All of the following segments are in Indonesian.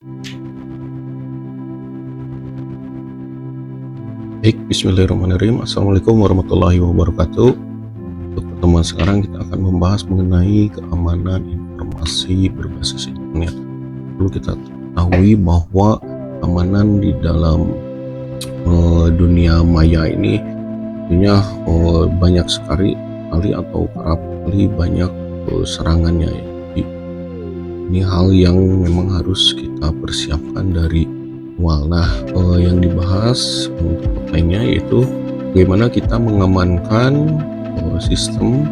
Baik, bismillahirrahmanirrahim. Assalamualaikum warahmatullahi wabarakatuh. Untuk pertemuan sekarang kita akan membahas mengenai keamanan informasi berbasis internet. Perlu kita ketahui bahwa keamanan di dalam dunia maya ini tentunya banyak sekali atau kerap kali banyak serangannya. Jadi, ini hal yang memang harus kita persiapkan dari awal. Nah, yang dibahas untuk lainnya yaitu bagaimana kita mengamankan sistem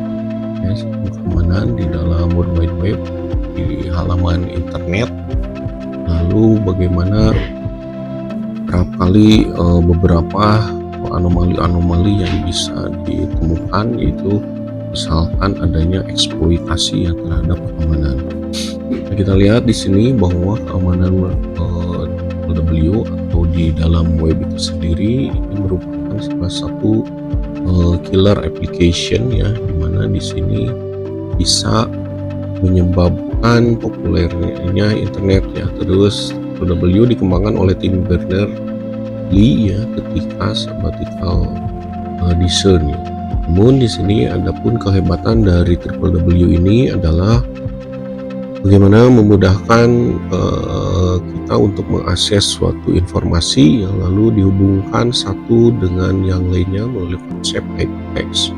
keamanan di dalam World Wide Web, di halaman internet. Lalu bagaimana kerap kali beberapa anomali-anomali yang bisa ditemukan, yaitu misalkan adanya eksploitasi terhadap keamanan. Nah, kita lihat di sini bahwa keamanan W atau di dalam web itu sendiri ini merupakan salah satu killer application ya, dimana di sini bisa menyebabkan populernya internet ya. Terus W dikembangkan oleh tim Berners-Lee ya ketika sabbatical design ya. Namun di sini adapun kehebatan dari W ini adalah bagaimana memudahkan kita untuk mengakses suatu informasi yang lalu dihubungkan satu dengan yang lainnya melalui konsep hypertext.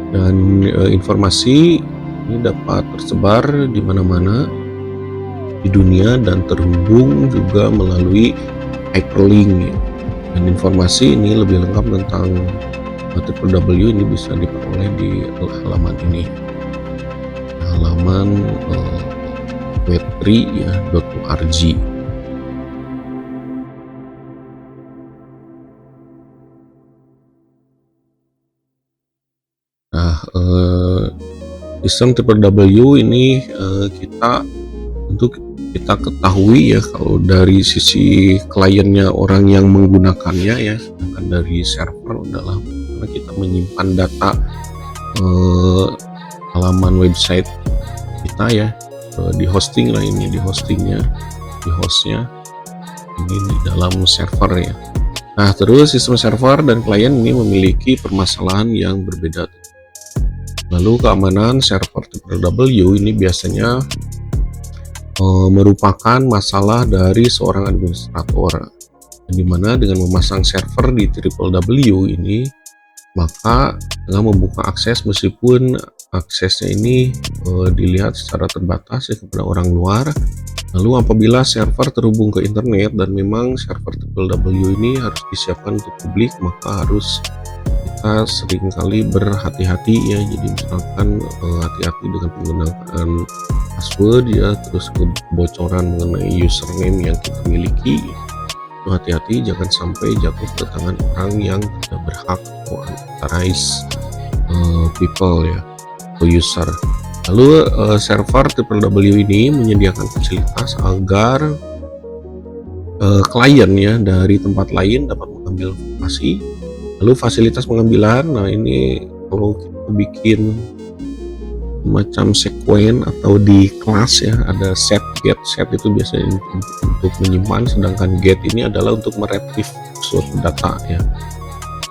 Dan informasi ini dapat tersebar di mana-mana di dunia dan terhubung juga melalui hyperlink ya. Dan informasi ini lebih lengkap tentang W ini bisa diperoleh di halaman ini. Halaman web3 ya .org. Nah, sistem W ini kita ketahui ya, kalau dari sisi kliennya orang yang menggunakannya ya, sedangkan dari server adalah karena kita menyimpan data halaman website kita ya di hosting lah, ini di hostnya ini di dalam server ya. Nah, terus sistem server dan klien ini memiliki permasalahan yang berbeda. Lalu keamanan server W ini biasanya merupakan masalah dari seorang administrator, dimana dengan memasang server di W ini maka dengan membuka akses, meskipun aksesnya ini dilihat secara terbatas ya kepada orang luar. Lalu apabila server terhubung ke internet dan memang server W ini harus disiapkan untuk publik, maka harus kita seringkali berhati-hati ya. Jadi misalkan hati-hati dengan penggunaan password ya, terus kebocoran mengenai username yang kita miliki. Hati-hati jangan sampai jatuh ke tangan orang yang tidak berhak atau unauthorized people ya, atau user. Lalu server W ini menyediakan fasilitas agar klien ya dari tempat lain dapat mengambil informasi. Lalu fasilitas pengambilan, nah ini kalau kita bikin macam sekuen atau di kelas ya, ada set, get. Set itu biasanya untuk menyimpan, sedangkan get ini adalah untuk meretrieve suatu data ya.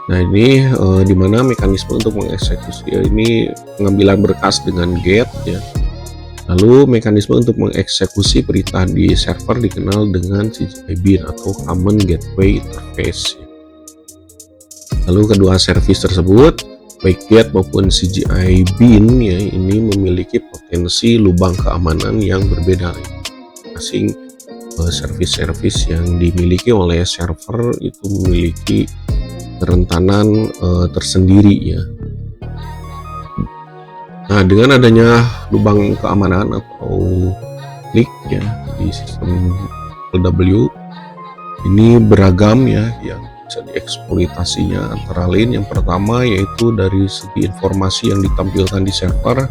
Nah, ini dimana mekanisme untuk mengeksekusi ini pengambilan berkas dengan get ya. Lalu mekanisme untuk mengeksekusi perintah di server dikenal dengan CGI bin atau Common Gateway Interface ya. Lalu kedua service tersebut, baik GET maupun CGI bin ya, ini memiliki potensi lubang keamanan yang berbeda. Masing service-service yang dimiliki oleh server itu memiliki kerentanan tersendiri ya. Nah, dengan adanya lubang keamanan atau leak ya di sistem W ini beragam ya yang bisa dieksploitasinya, antara lain yang pertama yaitu dari segi informasi yang ditampilkan di server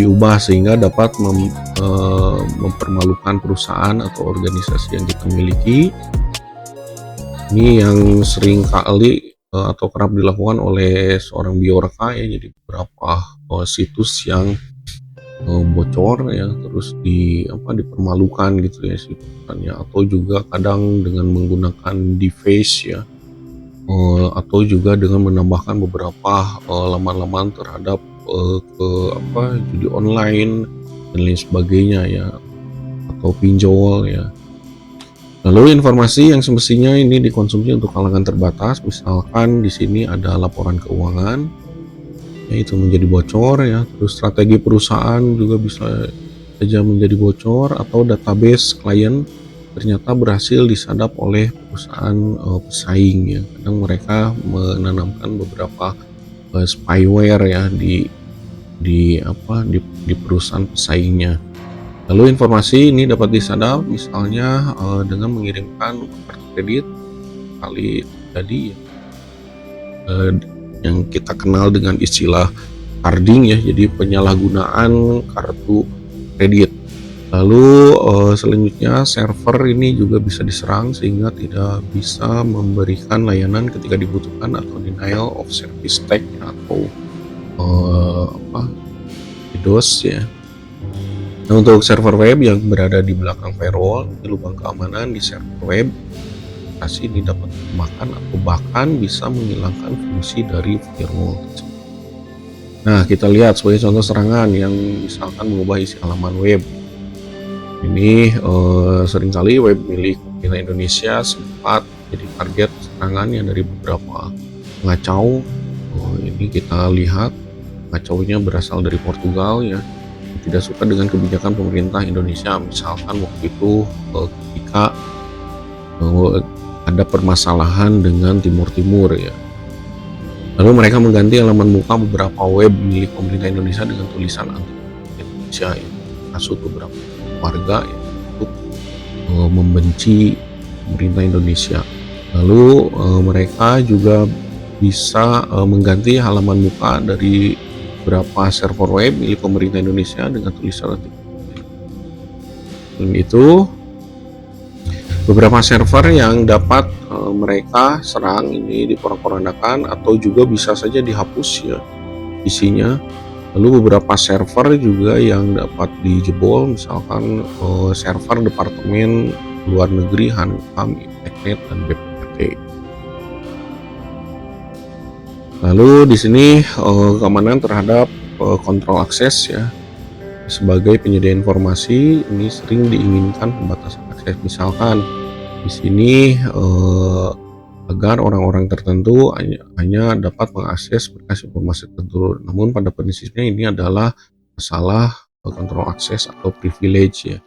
diubah sehingga dapat mempermalukan perusahaan atau organisasi yang kita miliki. Ini yang sering kali atau kerap dilakukan oleh seorang biorka ya. Jadi beberapa situs yang bocor ya, terus dipermalukan gitu ya si perusahaannya, atau juga kadang dengan menggunakan device ya, atau juga dengan menambahkan beberapa laman-laman terhadap judi online dan lain sebagainya ya, atau pinjol ya. Lalu informasi yang semestinya ini dikonsumsi untuk kalangan terbatas, misalkan di sini ada laporan keuangan, ya itu menjadi bocor ya. Terus strategi perusahaan juga bisa saja menjadi bocor, atau database klien ternyata berhasil disadap oleh perusahaan pesaing ya. Kadang mereka menanamkan beberapa spyware ya di perusahaan pesaingnya. Lalu informasi ini dapat disadap misalnya dengan mengirimkan kartu kredit kali tadi ya, yang kita kenal dengan istilah carding ya, jadi penyalahgunaan kartu kredit. Lalu selanjutnya server ini juga bisa diserang sehingga tidak bisa memberikan layanan ketika dibutuhkan, atau denial of service attack atau DDoS ya. Nah, untuk server web yang berada di belakang firewall, lubang keamanan di server web aplikasi ini dapat makan atau bahkan bisa menghilangkan fungsi dari firewall tersebut. Nah, kita lihat sebagai contoh serangan yang misalkan mengubah isi halaman web. Ini seringkali web milik pemerintah Indonesia sempat jadi target serangan yang dari beberapa pengacau. Ini kita lihat pengacaunya berasal dari Portugal ya, tidak suka dengan kebijakan pemerintah Indonesia. Misalkan waktu itu ketika ada permasalahan dengan Timur Timur ya, lalu mereka mengganti halaman muka beberapa web milik pemerintah Indonesia dengan tulisan anti Indonesia ya, kasut beberapa warga ya, untuk membenci pemerintah Indonesia. Lalu mereka juga bisa mengganti halaman muka dari beberapa server web milik pemerintah Indonesia dengan tulisan anti. Dan itu beberapa server yang dapat mereka serang ini diporak-porandakan atau juga bisa saja dihapus ya isinya. Lalu beberapa server juga yang dapat dijebol, misalkan server Departemen Luar Negeri, Hankam, Teknet, dan BPPT. Lalu di sini keamanan terhadap kontrol akses ya, sebagai penyedia informasi ini sering diinginkan pembatasan akses. Misalkan di sini agar orang-orang tertentu hanya dapat mengakses berkas informasi tertentu. Namun pada prinsipnya ini adalah masalah kontrol akses atau privilege ya.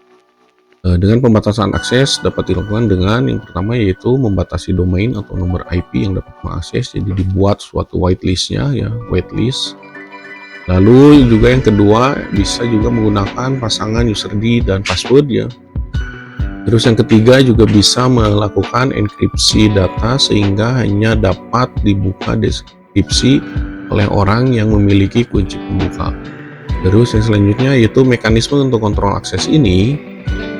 Dengan pembatasan akses dapat dilakukan dengan yang pertama yaitu membatasi domain atau nomor IP yang dapat mengakses. Jadi dibuat suatu whitelistnya ya, whitelist. Lalu juga yang kedua bisa juga menggunakan pasangan userd dan password ya. Terus yang ketiga juga bisa melakukan enkripsi data sehingga hanya dapat dibuka deskripsi oleh orang yang memiliki kunci pembuka. Terus yang selanjutnya yaitu mekanisme untuk kontrol akses ini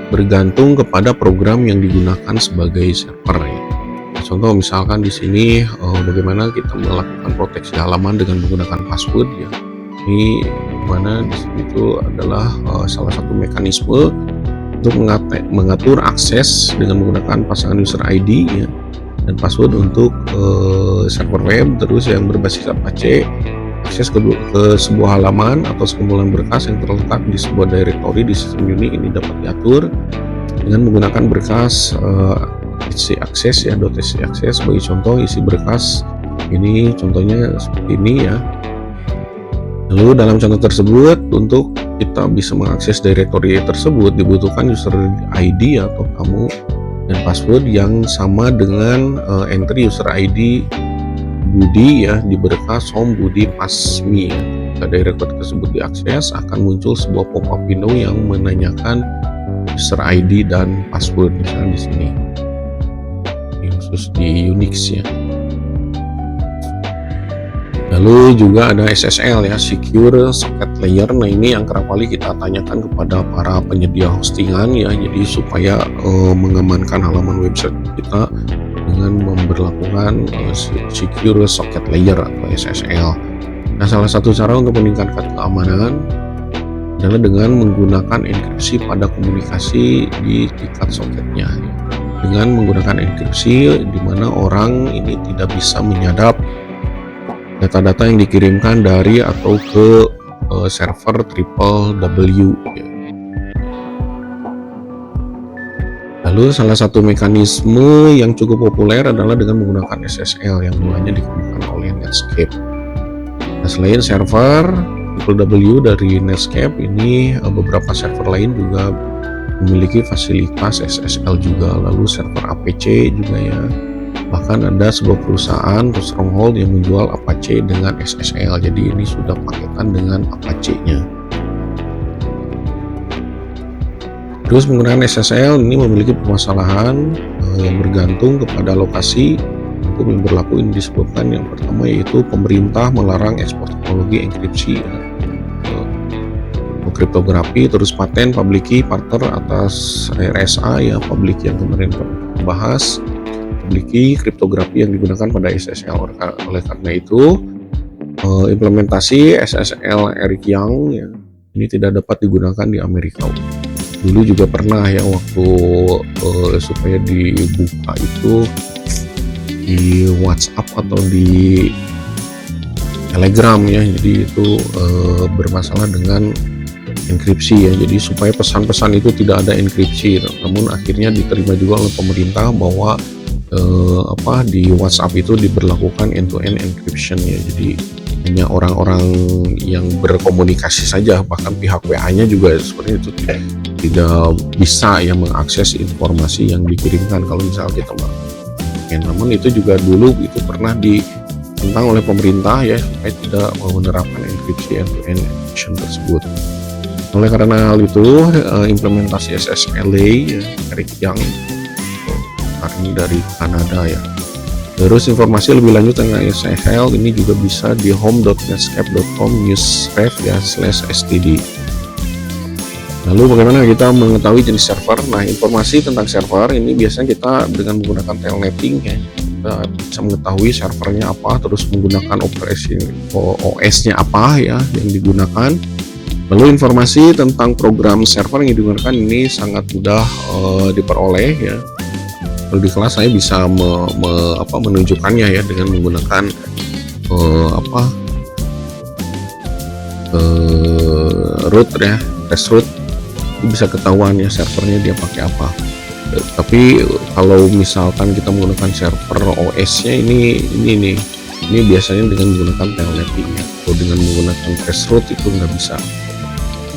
bergantung kepada program yang digunakan sebagai server ya. Contoh misalkan di sini bagaimana kita melakukan proteksi halaman dengan menggunakan password ya. Ini mana di sini itu adalah salah satu mekanisme untuk mengatur akses dengan menggunakan pasangan user ID ya, dan password untuk server web. Terus yang berbasis Apache, akses ke sebuah halaman atau sekumpulan berkas yang terletak di sebuah directory di sistem Unix ini dapat diatur dengan menggunakan berkas etc access ya, .etc access. Sebagai contoh isi berkas ini contohnya seperti ini ya. Lalu dalam contoh tersebut, untuk kita bisa mengakses directory tersebut dibutuhkan user ID atau kamu dan password yang sama dengan entry user ID Budi ya di berkas home Budi Pasmi ya. Jika directory tersebut diakses, akan muncul sebuah pop-up window yang menanyakan user ID dan password, misalnya di sini. Ini khusus di Unix ya. Lalu juga ada SSL ya, Secure Socket Layer. Nah ini yang kerap kali kita tanyakan kepada para penyedia hostingan ya, jadi supaya mengamankan halaman website kita dengan memberlakukan Secure Socket Layer atau SSL. Nah salah satu cara untuk meningkatkan keamanan adalah dengan menggunakan enkripsi pada komunikasi di tingkat soketnya. Dengan menggunakan enkripsi di mana orang ini tidak bisa menyadap data-data yang dikirimkan dari atau ke server triple W. Lalu salah satu mekanisme yang cukup populer adalah dengan menggunakan SSL yang mulanya dikembangkan oleh Netscape. Nah, selain server triple W dari Netscape ini, beberapa server lain juga memiliki fasilitas SSL juga, lalu server Apache juga ya. Bahkan ada sebuah perusahaan atau stronghold yang menjual Apache dengan SSL, jadi ini sudah paketan dengan Apache-nya. Terus menggunakan SSL ini memiliki permasalahan yang bergantung kepada lokasi. Hukum yang berlaku ini disebutkan yang pertama yaitu pemerintah melarang ekspor teknologi enkripsi, kriptografi, terus paten, public key, partner atas RSA ya, public yang kemarin bahas, public key, kriptografi yang digunakan pada SSL. Oleh karena itu implementasi SSL Eric Young ya, ini tidak dapat digunakan di Amerika. Dulu juga pernah ya waktu supaya dibuka itu di WhatsApp atau di Telegram ya, jadi itu bermasalah dengan enkripsi ya, jadi supaya pesan-pesan itu tidak ada enkripsi, namun akhirnya diterima juga oleh pemerintah bahwa di WhatsApp itu diberlakukan end-to-end encryption ya, jadi hanya orang-orang yang berkomunikasi saja, bahkan pihak WA-nya juga seperti itu tidak bisa ya mengakses informasi yang dikirimkan kalau misalnya kita namun itu juga dulu itu pernah ditentang oleh pemerintah ya supaya tidak menerapkan enkripsi end-to-end encryption tersebut. Oleh karena hal itu implementasi SSLA ya, Eric Young ini dari Kanada ya. Terus informasi lebih lanjut tentang SSL ini juga bisa di home.netscape.com/newsref ya /std. Lalu bagaimana kita mengetahui jenis server? Nah, informasi tentang server ini biasanya kita dengan menggunakan telnetting ya, kita bisa mengetahui servernya apa, terus menggunakan operasi OS-nya apa ya yang digunakan. Lalu informasi tentang program server yang digunakan ini sangat mudah diperoleh ya. Kalau di kelas saya bisa menunjukkannya ya dengan menggunakan root ya, test root, itu bisa ketahuan ya servernya dia pakai apa. Tapi kalau misalkan kita menggunakan server OS-nya ini biasanya dengan menggunakan telnetting ya. Kalau dengan menggunakan test root itu nggak bisa.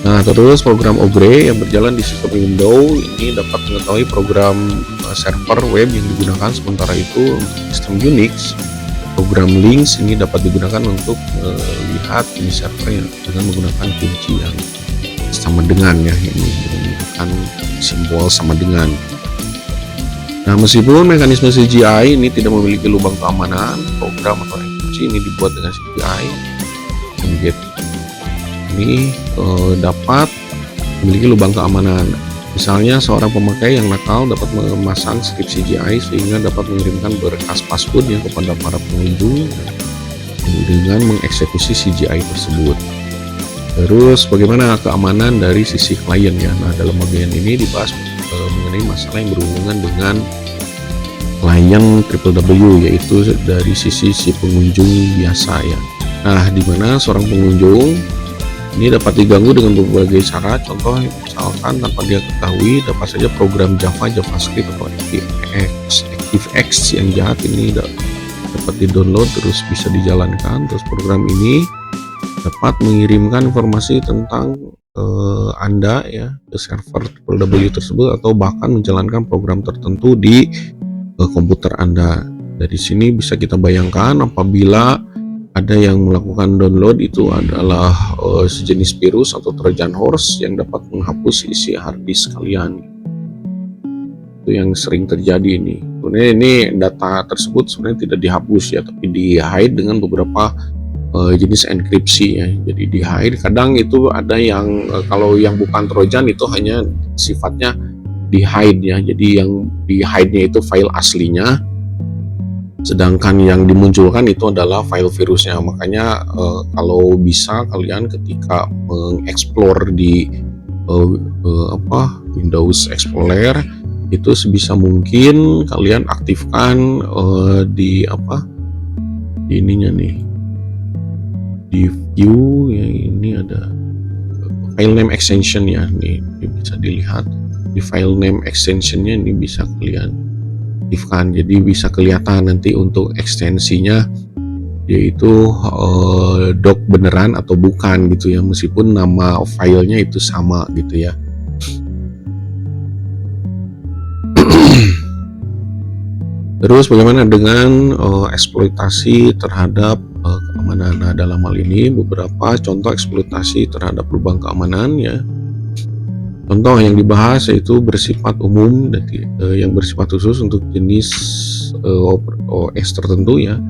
Nah, terus program Ogre yang berjalan di sistem Windows ini dapat mengetahui program server web yang digunakan, sementara itu untuk sistem Unix program Linux ini dapat digunakan untuk melihat jenis server dengan menggunakan kunci yang sama dengan ya, ini menggunakan simbol sama dengan. Nah, meskipun mekanisme CGI ini tidak memiliki lubang keamanan, program atau enkripsi ini dibuat dengan CGI ini dapat memiliki lubang keamanan. Misalnya seorang pemakai yang nakal dapat memasang script CGI sehingga dapat mengirimkan berkas passwordnya kepada para pengunjung dengan mengeksekusi CGI tersebut. Terus bagaimana keamanan dari sisi klien ya? Nah, dalam bagian ini dibahas mengenai masalah yang berhubungan dengan klien triple W, yaitu dari sisi si pengunjung biasa ya. Nah, di mana seorang pengunjung ini dapat diganggu dengan berbagai cara. Contoh misalkan tanpa dia ketahui dapat saja program Java, JavaScript atau ActiveX yang jahat ini dapat di-download terus bisa dijalankan. Terus program ini dapat mengirimkan informasi tentang Anda ya ke server W tersebut, atau bahkan menjalankan program tertentu di komputer Anda. Dari sini bisa kita bayangkan apabila ada yang melakukan download itu adalah sejenis virus atau Trojan horse yang dapat menghapus isi harddisk kalian. Itu yang sering terjadi ini. Sebenarnya ini data tersebut sebenarnya tidak dihapus ya, tapi di-hide dengan beberapa jenis enkripsi ya. Jadi di-hide. Kadang itu ada yang kalau yang bukan Trojan itu hanya sifatnya di-hide ya. Jadi yang di-hide-nya itu file aslinya. sedangkan yang dimunculkan itu adalah file virusnya. Makanya kalau bisa kalian ketika mengeksplor di Windows Explorer itu sebisa mungkin kalian aktifkan di ininya nih, di view ya, ini ada file name extension ya, nih bisa dilihat di file name extensionnya, ini bisa kalian aktifkan, jadi bisa kelihatan nanti untuk ekstensinya yaitu doc beneran atau bukan gitu ya, meskipun nama filenya itu sama gitu ya. Terus bagaimana dengan eksploitasi terhadap keamanan? Nah, dalam hal ini beberapa contoh eksploitasi terhadap lubang keamanan ya. Contoh yang dibahas yaitu bersifat umum dan yang bersifat khusus untuk jenis OS tertentu ya,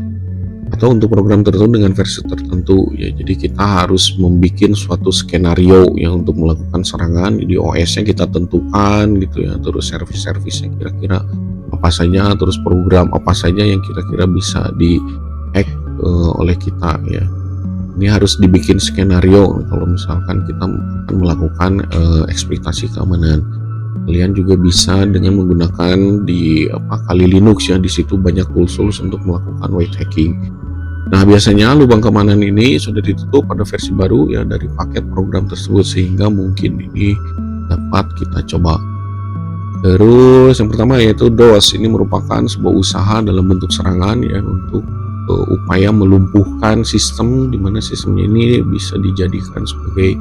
atau untuk program tertentu dengan versi tertentu ya. Jadi kita harus membuat suatu skenario yang untuk melakukan serangan di OS-nya kita tentukan gitu ya, terus servis-servisnya kira-kira apa saja, terus program apa saja yang kira-kira bisa di-hack oleh kita ya. Ini harus dibikin skenario kalau misalkan kita akan melakukan eksploitasi keamanan. Kalian juga bisa dengan menggunakan di Kali Linux ya, di situ banyak tools untuk melakukan white hacking. Nah, biasanya lubang keamanan ini sudah ditutup pada versi baru ya dari paket program tersebut, sehingga mungkin ini dapat kita coba. Terus yang pertama yaitu DOS. Ini merupakan sebuah usaha dalam bentuk serangan ya untuk upaya melumpuhkan sistem, di mana sistemnya ini bisa dijadikan sebagai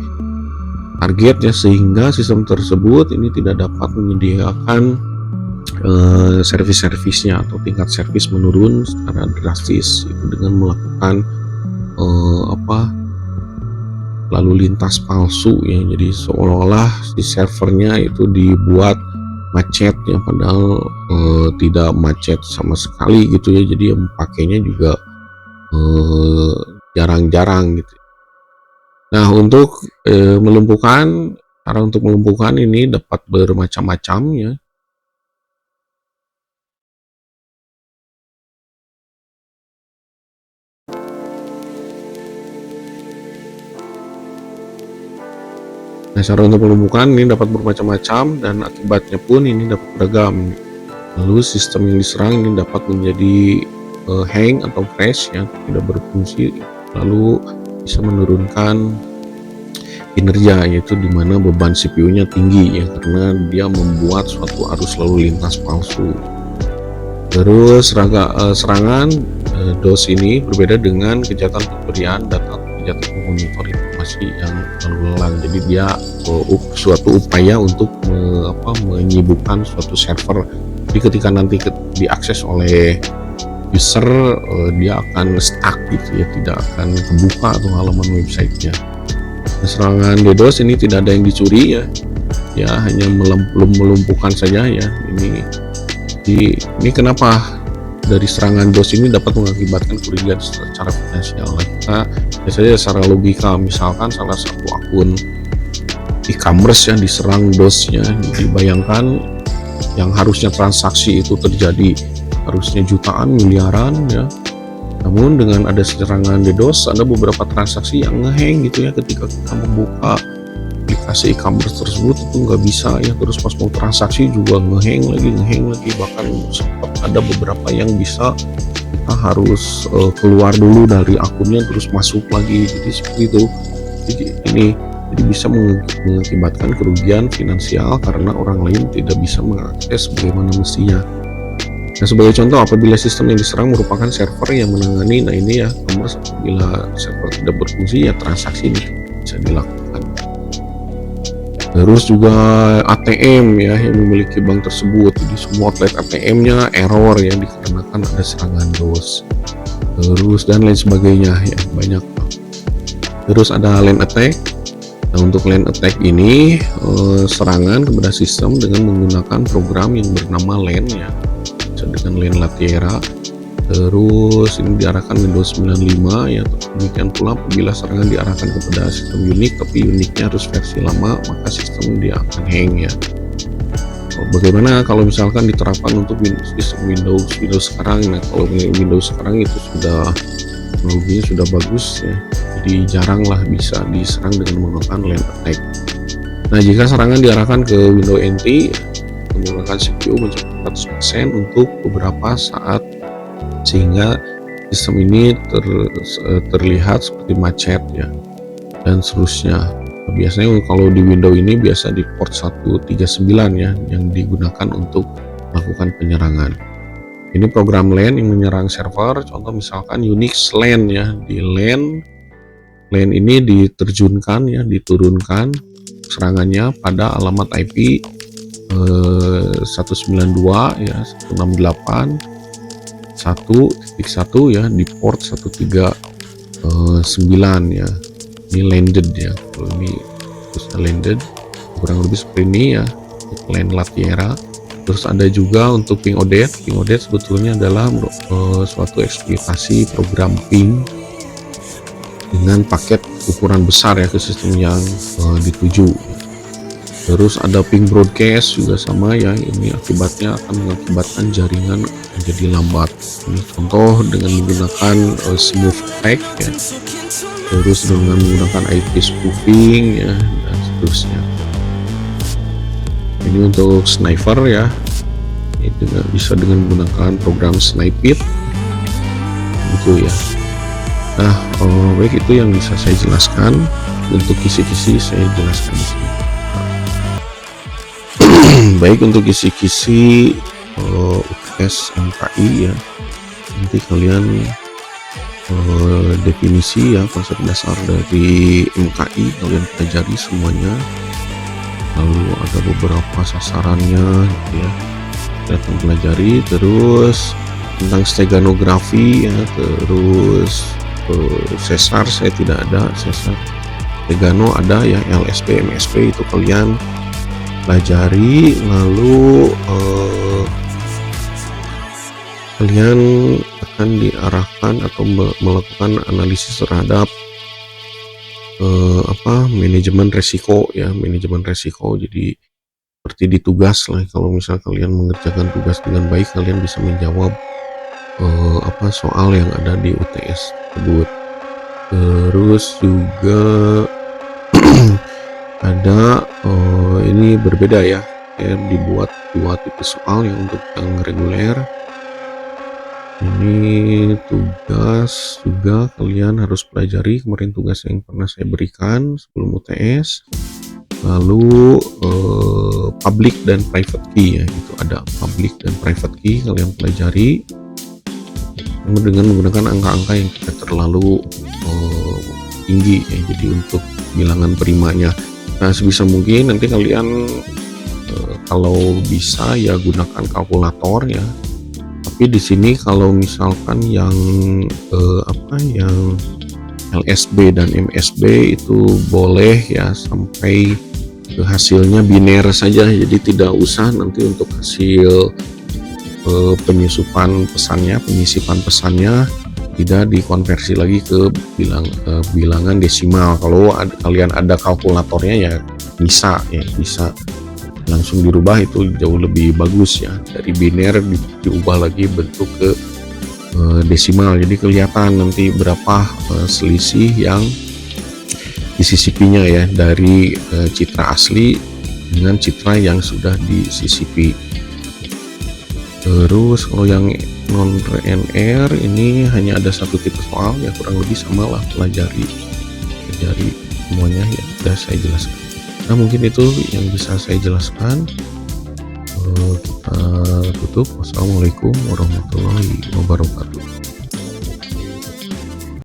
target ya, sehingga sistem tersebut ini tidak dapat menyediakan servis-servisnya atau tingkat servis menurun secara drastis itu dengan melakukan lalu lintas palsu ya. Jadi seolah-olah si servernya itu dibuat macet ya, padahal tidak macet sama sekali gitu ya. Jadi yang pakainya juga jarang-jarang gitu. Nah, untuk melumpuhkan, cara untuk melumpuhkan ini dapat bermacam-macam ya. Nah, cara untuk melumpuhkan ini dapat bermacam-macam dan akibatnya pun ini dapat beragam. Lalu sistem yang diserang ini dapat menjadi hang atau crash yang tidak berfungsi, lalu bisa menurunkan kinerja, yaitu dimana beban CPU-nya tinggi ya, karena dia membuat suatu arus lalu lintas palsu. Terus serangan DOS ini berbeda dengan kejahatan pencurian data, kejahatan memonitor informasi yang lalu lalang. Jadi dia suatu upaya untuk menyibukkan suatu server. Jadi ketika nanti diakses oleh user, dia akan stuck gitu ya, tidak akan kebuka atau halaman websitenya. Nah, serangan DDoS ini tidak ada yang dicuri ya hanya melumpuhkan saja ya. Ini kenapa dari serangan DOS ini dapat mengakibatkan kerugian secara finansial. Nah, kita biasanya secara logika, misalkan salah satu akun e-commerce yang diserang DOS-nya, dibayangkan yang harusnya transaksi itu terjadi harusnya jutaan, miliaran ya, namun dengan ada serangan DDoS ada beberapa transaksi yang ngehang gitu ya. Ketika kita membuka aplikasi e-commerce tersebut itu nggak bisa ya, terus pas mau transaksi juga ngehang lagi, bahkan sempat ada beberapa yang bisa kita harus keluar dulu dari akunnya terus masuk lagi. Jadi seperti itu. Jadi bisa mengakibatkan kerugian finansial karena orang lain tidak bisa mengakses bagaimana mestinya. Nah, sebagai contoh, apabila sistem yang diserang merupakan server yang menangani, nah ini ya, commerce, apabila server tidak berfungsi ya transaksi ini bisa dilakukan. Terus juga ATM ya yang memiliki bank tersebut, jadi semua outlet ATM-nya error ya dikarenakan ada serangan DOS. Terus dan lain sebagainya ya, banyak. Terus ada LAN attack. Nah, untuk LAN attack ini serangan kepada sistem dengan menggunakan program yang bernama LAN ya, dengan LAN Latera. Terus ini diarahkan Windows 95 ya. Demikian pula apabila serangan diarahkan kepada sistem Unix tapi Unix-nya harus versi lama, maka sistem dia akan hang ya. Bagaimana kalau misalkan diterapkan untuk sistem Windows sekarang? Nah, kalau Windows sekarang itu sudah teknologinya sudah bagus ya, jadi jaranglah bisa diserang dengan menggunakan LAN attack. Nah, jika serangan diarahkan ke Windows NT menggunakan CPU mencapai 100% untuk beberapa saat, sehingga sistem ini terlihat seperti macet ya, dan seterusnya. Biasanya kalau di Windows ini biasa di port 139 ya yang digunakan untuk melakukan penyerangan. Ini program LAN yang menyerang server, contoh misalkan Unix LAN ya. Di LAN ini diterjunkan ya, diturunkan serangannya pada alamat IP 192 ya, 168.1.1 ya di port 139 ya. Ini landed ya, kalau ini terusnya landed kurang lebih seperti ini ya, LAN Latiera. Terus ada juga untuk ping odet. Ping odet sebetulnya adalah suatu eksploitasi program ping dengan paket ukuran besar ya ke sistem yang dituju. Terus ada ping broadcast juga sama ya, ini akibatnya akan mengakibatkan jaringan menjadi lambat. Ini contoh dengan menggunakan smooth attack ya, terus dengan menggunakan IP spoofing ya, dan seterusnya. Ini untuk sniper ya, ini bisa dengan menggunakan program Snipeit gitu ya. Nah, baik, itu yang bisa saya jelaskan. Untuk kisi-kisi saya jelaskan di sini. Baik, untuk kisi-kisi UTS MKI ya, nanti kalian definisi ya, konsep dasar dari MKI kalian pelajari semuanya, lalu ada beberapa sasarannya gitu ya, kalian pelajari. Terus tentang steganografi ya, terus sesar saya tidak ada, sesar stegano ada ya, LSP MSP itu kalian pelajari. Lalu kalian akan diarahkan atau melakukan analisis terhadap manajemen resiko ya, manajemen resiko. Jadi seperti di tugas lah, kalau misal kalian mengerjakan tugas dengan baik, kalian bisa menjawab soal yang ada di UTS tersebut. Terus juga ada ini berbeda ya, dibuat dua tipe soal, yang untuk yang reguler. Ini tugas juga kalian harus pelajari, kemarin tugas yang pernah saya berikan sebelum UTS. Lalu public dan private key ya, itu ada public dan private key, kalian pelajari dengan menggunakan angka-angka yang tidak terlalu tinggi ya, jadi untuk bilangan primanya. Nah, sebisa mungkin nanti kalian kalau bisa ya gunakan kalkulator ya. Tapi di sini kalau misalkan yang yang LSB dan MSB itu boleh ya sampai ke hasilnya biner saja, jadi tidak usah nanti untuk hasil penyisipan pesannya tidak dikonversi lagi ke bilangan desimal. Kalau kalian ada kalkulatornya ya bisa langsung dirubah, itu jauh lebih bagus ya, dari biner diubah lagi bentuk ke desimal, jadi kelihatan nanti berapa selisih yang disisipinya ya, dari citra asli dengan citra yang sudah disisipi. Terus kalau yang non RNR ini hanya ada satu tipe soal ya, kurang lebih sama lah, pelajari semuanya ya, sudah saya jelaskan. Nah, mungkin itu yang bisa saya jelaskan. Kita tutup. Wassalamualaikum warahmatullahi wabarakatuh.